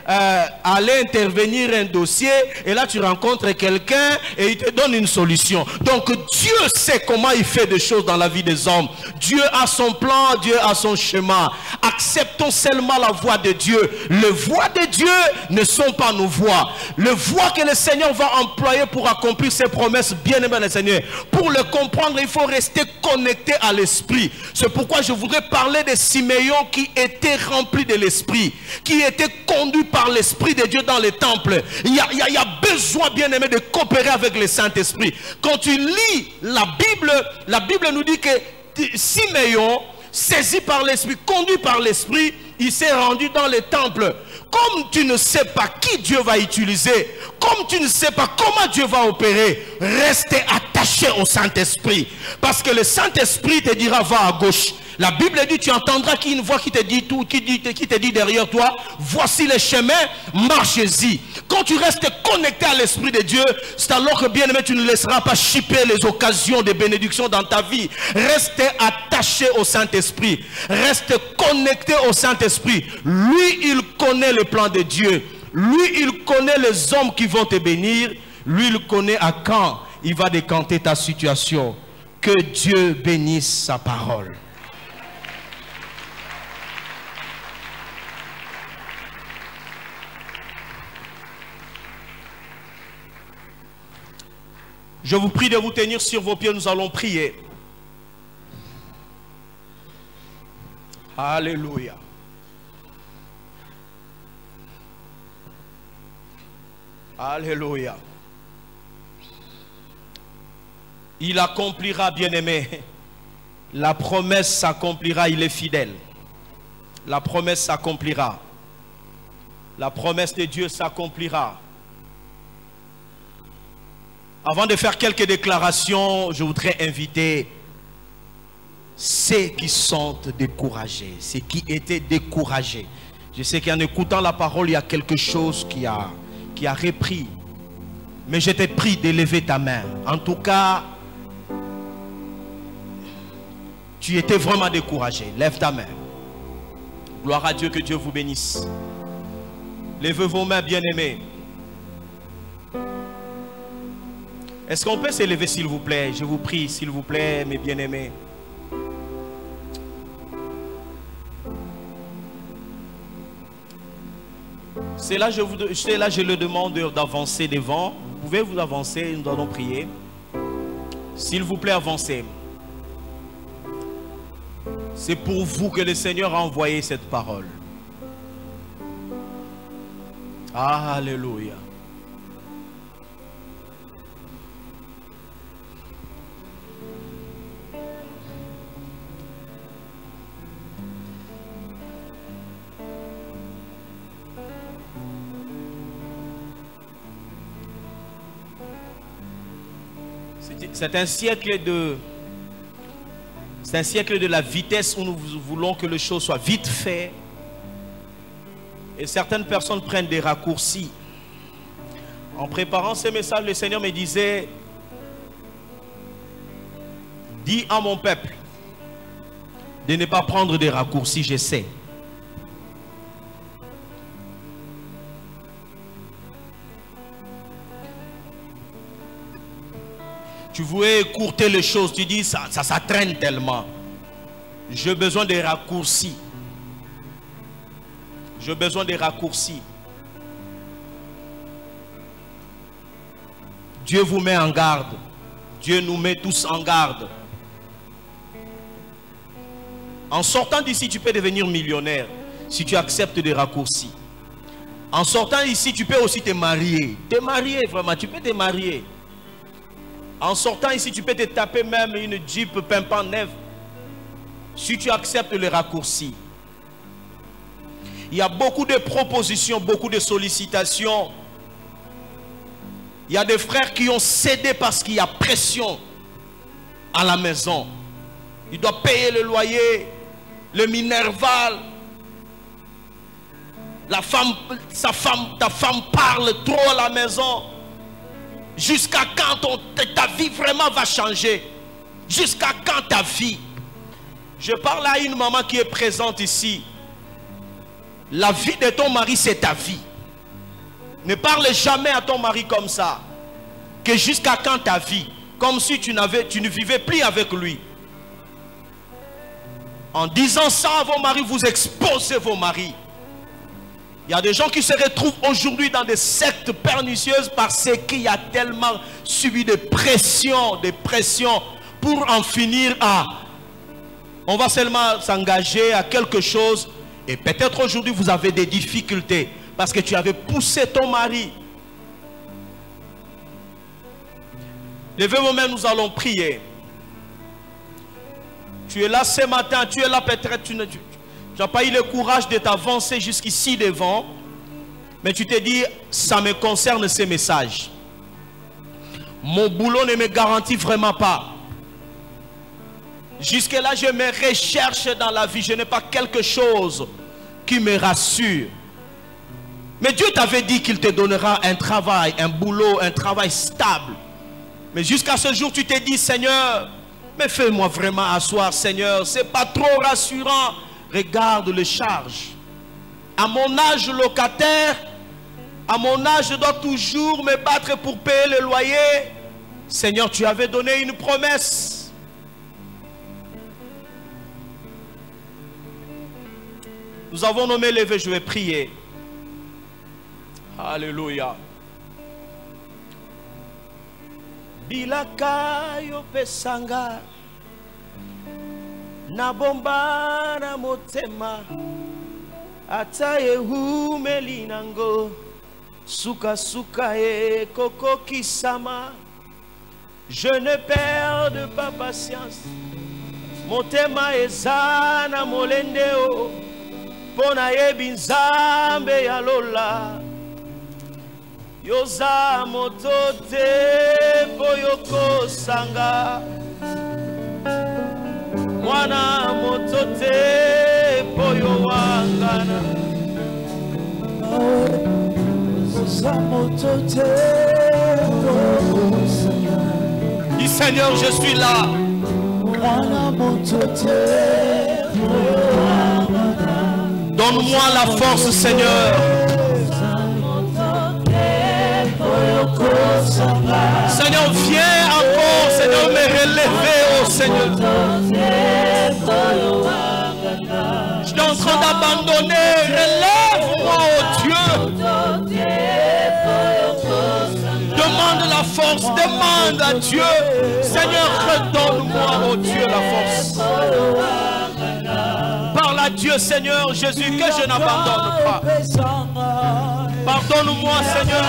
à aller intervenir un dossier et là tu rencontres quelqu'un et il te donne une solution. Donc Dieu sait comment il fait des choses dans la vie des hommes. Dieu a son plan, Dieu a son chemin. Acceptons seulement la voix de Dieu. Les voix de Dieu ne sont pas nos voix. Les voix que le Seigneur va employer pour accomplir ses promesses, bien aimé le Seigneur. Pour le comprendre, il faut rester connecté à l'esprit. C'est pourquoi je voudrais parler de Siméon qui était rempli de l'esprit, qui était conduit par l'esprit de Dieu dans les temples. Il y a besoin, bien aimé, de coopérer avec le Saint-Esprit. Quand tu lis la Bible nous dit que Siméon, saisi par l'esprit, conduit par l'esprit, il s'est rendu dans les temples. Comme tu ne sais pas qui Dieu va utiliser, comme tu ne sais pas comment Dieu va opérer, restez attaché au Saint-Esprit. Parce que le Saint-Esprit te dira, va à gauche. La Bible dit, tu entendras une voix qui te dit tout, qui te dit derrière toi, voici le chemin, marchez-y. Quand tu restes connecté à l'Esprit de Dieu, c'est alors que, bien aimé, tu ne laisseras pas chipper les occasions de bénédiction dans ta vie. Reste attaché au Saint-Esprit. Reste connecté au Saint-Esprit. Lui, il connaît le plan de Dieu. Lui, il connaît les hommes qui vont te bénir. Lui, il connaît à quand il va décanter ta situation. Que Dieu bénisse sa parole. Je vous prie de vous tenir sur vos pieds, nous allons prier. Alléluia. Alléluia. Il accomplira, bien-aimé. La promesse s'accomplira, il est fidèle. La promesse s'accomplira. La promesse de Dieu s'accomplira. Avant de faire quelques déclarations, je voudrais inviter ceux qui sont découragés, ceux qui étaient découragés. Je sais qu'en écoutant la parole, il y a quelque chose qui a repris. Mais je t'ai prie d'élever ta main. En tout cas, tu étais vraiment découragé. Lève ta main. Gloire à Dieu, que Dieu vous bénisse. Levez vos mains, bien-aimés. Est-ce qu'on peut s'élever s'il vous plaît? Je vous prie s'il vous plaît, mes bien-aimés. C'est là, je le demande d'avancer devant. Vous pouvez vous avancer, nous allons prier. S'il vous plaît, avancez. C'est pour vous que le Seigneur a envoyé cette parole. Alléluia. C'est un siècle de la vitesse où nous voulons que les choses soient vite faites. Et certaines personnes prennent des raccourcis. En préparant ce message, le Seigneur me disait: dis à mon peuple de ne pas prendre des raccourcis, je sais. Tu voulais écourter les choses, tu dis ça traîne tellement. J'ai besoin des raccourcis. J'ai besoin des raccourcis. Dieu vous met en garde. Dieu nous met tous en garde. En sortant d'ici, tu peux devenir millionnaire si tu acceptes des raccourcis. En sortant d'ici, tu peux aussi te marier. Te marier vraiment, tu peux te marier. En sortant ici, tu peux te taper même une Jeep pimpant neuve si tu acceptes les raccourcis. Il y a beaucoup de propositions, beaucoup de sollicitations. Il y a des frères qui ont cédé parce qu'il y a pression à la maison. Il doit payer le loyer, le minerval. Ta femme parle trop à la maison. Jusqu'à quand ta vie vraiment va changer? Jusqu'à quand ta vie? Je parle à une maman qui est présente ici. La vie de ton mari, c'est ta vie. Ne parle jamais à ton mari comme ça. Que jusqu'à quand ta vie? Comme si tu ne vivais plus avec lui. En disant ça à vos maris, vous exposez vos maris. Il y a des gens qui se retrouvent aujourd'hui dans des sectes pernicieuses parce qu'il y a tellement subi de pression pour en finir à... On va seulement s'engager à quelque chose et peut-être aujourd'hui vous avez des difficultés parce que tu avais poussé ton mari. Levez vos mains, nous allons prier. Tu es là ce matin, tu es là peut-être, tu n'as pas eu le courage de t'avancer jusqu'ici devant, mais tu te dis, ça me concerne ces messages. Mon boulot ne me garantit vraiment pas. Jusque-là, je me recherche dans la vie, je n'ai pas quelque chose qui me rassure. Mais Dieu t'avait dit qu'il te donnera un travail, un boulot, un travail stable. Mais jusqu'à ce jour, tu t'es dit, Seigneur, mais fais-moi vraiment asseoir, Seigneur, c'est pas trop rassurant. Regarde les charges. À mon âge locataire, à mon âge je dois toujours me battre pour payer le loyer. Seigneur, tu avais donné une promesse. Nous avons nommé levé, je vais prier. Alléluia. Bilaka yo pesanga na bomba na motema ata ehumeli nango suka suka e koko kisama. Je ne perds pas patience, motema ezana molendeo pona yebi nzambe ya lola yoza motote poyoko sanga mwana motote poyo wangana yoza motote poyo sanga. Dis Seigneur, je suis là. Mwana motote poyo wangana. Donne-moi la force, Seigneur. Seigneur. Je suis en train d'abandonner. Relève-moi, oh Dieu. Demande la force. Demande à Dieu. Seigneur, redonne-moi, oh Dieu, la force. Parle à Dieu, Seigneur Jésus, que je n'abandonne pas. Pardonne-moi, Seigneur.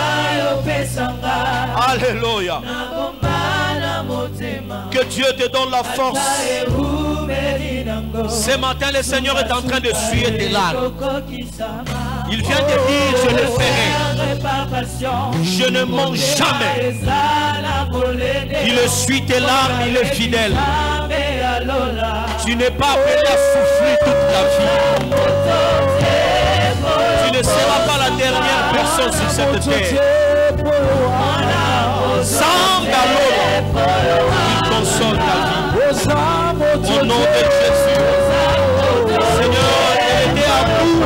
Alléluia. Que Dieu te donne la force. Ce matin, le Seigneur est en train de suer tes larmes. Il vient de dire, je le ferai. Je ne mens jamais. Il essuie tes larmes, il est fidèle. Tu n'es pas appelé à souffrir toute ta vie. Tu ne seras pas la dernière personne sur cette terre. Sangalola, il console ta vie. Au nom de Jésus. Seigneur, elle était à bout.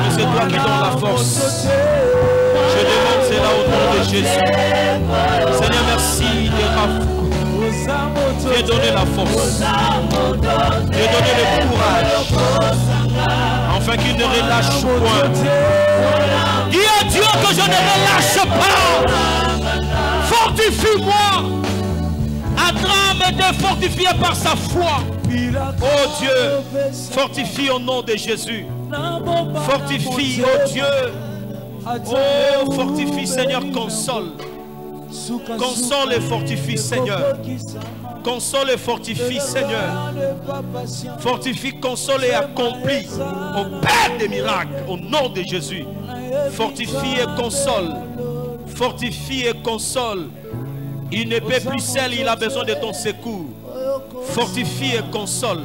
Mais c'est toi qui donnes la force. Je demande cela au nom de Jésus. Seigneur, merci de ma foi. J'ai donné la force. J'ai donné le courage. Afin qu'il ne relâche point. Dis à Dieu que je ne relâche pas. Fortifie-moi. Abraham était fortifié par sa foi. Oh Dieu, fortifie au nom de Jésus. Fortifie, oh Dieu. Oh, fortifie, Seigneur, console. Console et fortifie, Seigneur. Console et fortifie, Seigneur. Fortifie, console et accomplis au Père des miracles, au nom de Jésus. Fortifie et console. Fortifie et console. Il ne peut plus seul, il a besoin de ton secours. Fortifie et console.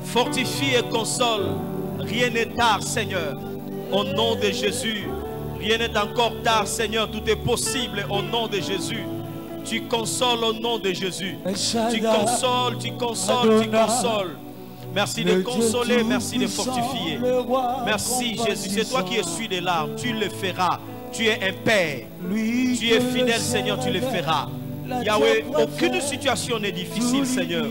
Fortifie et console. Rien n'est tard, Seigneur. Au nom de Jésus. Rien n'est encore tard, Seigneur. Tout est possible au nom de Jésus. Tu consoles au nom de Jésus. Tu consoles, tu consoles, tu consoles. Merci de consoler, merci de fortifier. Merci Jésus, c'est toi qui essuies les larmes. Tu le feras. Tu es un Père. Tu es fidèle, Seigneur, tu le feras. Yahweh, aucune situation n'est difficile, Seigneur.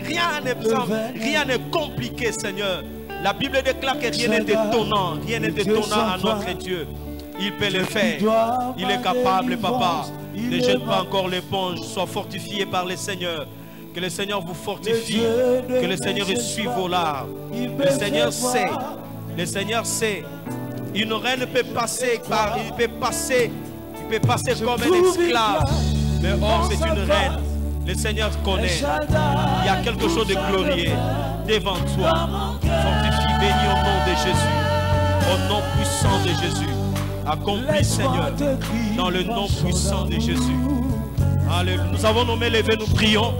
Rien n'est compliqué, Seigneur. La Bible déclare que rien n'est étonnant. Rien n'est étonnant à notre Dieu. Il peut le faire. Il est capable, Papa. Ne jette pas encore l'éponge. Sois fortifié par le Seigneur. Que le Seigneur vous fortifie. Que le Seigneur essuie vos larmes. Le Seigneur sait. Le Seigneur sait. Une reine peut passer par, il peut passer comme un esclave. Mais or c'est une reine. Le Seigneur connaît. Il y a quelque chose de glorieux devant toi. Fortifie, bénis au nom de Jésus. Au nom puissant de Jésus. Accomplis, Seigneur, dans le nom puissant de Jésus. Alléluia. Nous avons nommé les vœux, nous prions.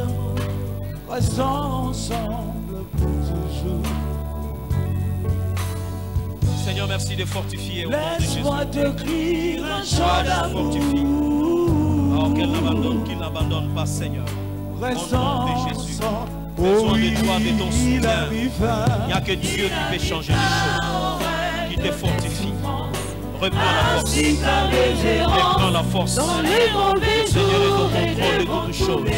Seigneur, merci de fortifier au nom de Jésus. Toi, je fortifie. Alors qu'elle n'abandonne pas, Seigneur. Au nom de Jésus. Besoin de toi, de ton soutien. Il n'y a que Dieu qui peut changer les choses. Qui te fortifie. Reprends la force. Reprends la force. Le Seigneur est au contrôle de toutes choses.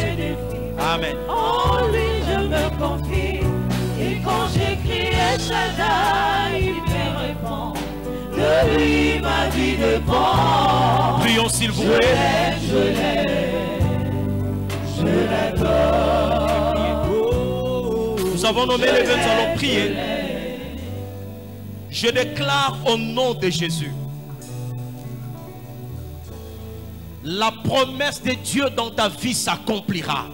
Amen. En lui je me confie. Et quand j'écris El Shaddai, il me répond. De lui ma vie dépend. Prions s'il vous plaît. Je l'adore. Nous avons nommé les vœux, nous allons prier. Je déclare au nom de Jésus. La promesse de Dieu dans ta vie s'accomplira.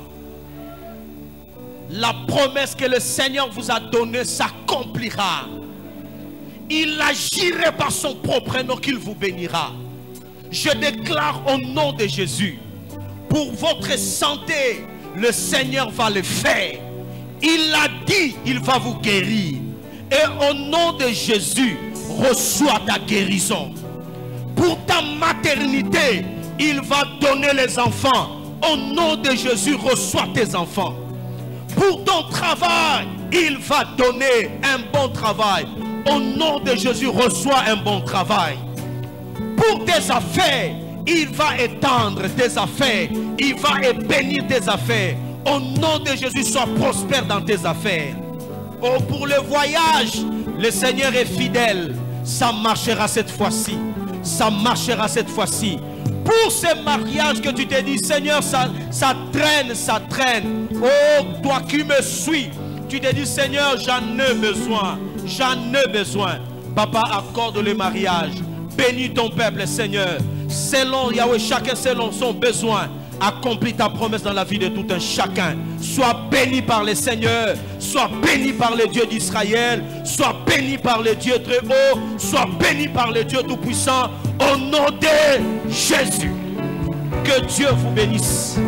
La promesse que le Seigneur vous a donnée s'accomplira. Il agirait par son propre nom qu'il vous bénira. Je déclare au nom de Jésus, pour votre santé, le Seigneur va le faire. Il l'a dit, il va vous guérir. Et au nom de Jésus, reçois ta guérison. Pour ta maternité, il va donner les enfants. Au nom de Jésus, reçois tes enfants. Pour ton travail, il va donner un bon travail. Au nom de Jésus, reçois un bon travail. Pour tes affaires, il va étendre tes affaires. Il va bénir tes affaires. Au nom de Jésus, sois prospère dans tes affaires. Oh, pour le voyage, le Seigneur est fidèle. Ça marchera cette fois-ci. Ça marchera cette fois-ci. Pour ces mariages que tu t'es dit, Seigneur, ça traîne, ça traîne. Oh, toi qui me suis, tu t'es dit, Seigneur, j'en ai besoin. J'en ai besoin. Papa, accorde le mariage. Bénis ton peuple, Seigneur. Selon Yahweh, chacun selon son besoin. Accomplis ta promesse dans la vie de tout un chacun. Sois béni par le Seigneur. Sois béni par le Dieu d'Israël. Sois béni par le Dieu très haut. Sois béni par le Dieu tout-puissant. Au nom de Jésus. Que Dieu vous bénisse.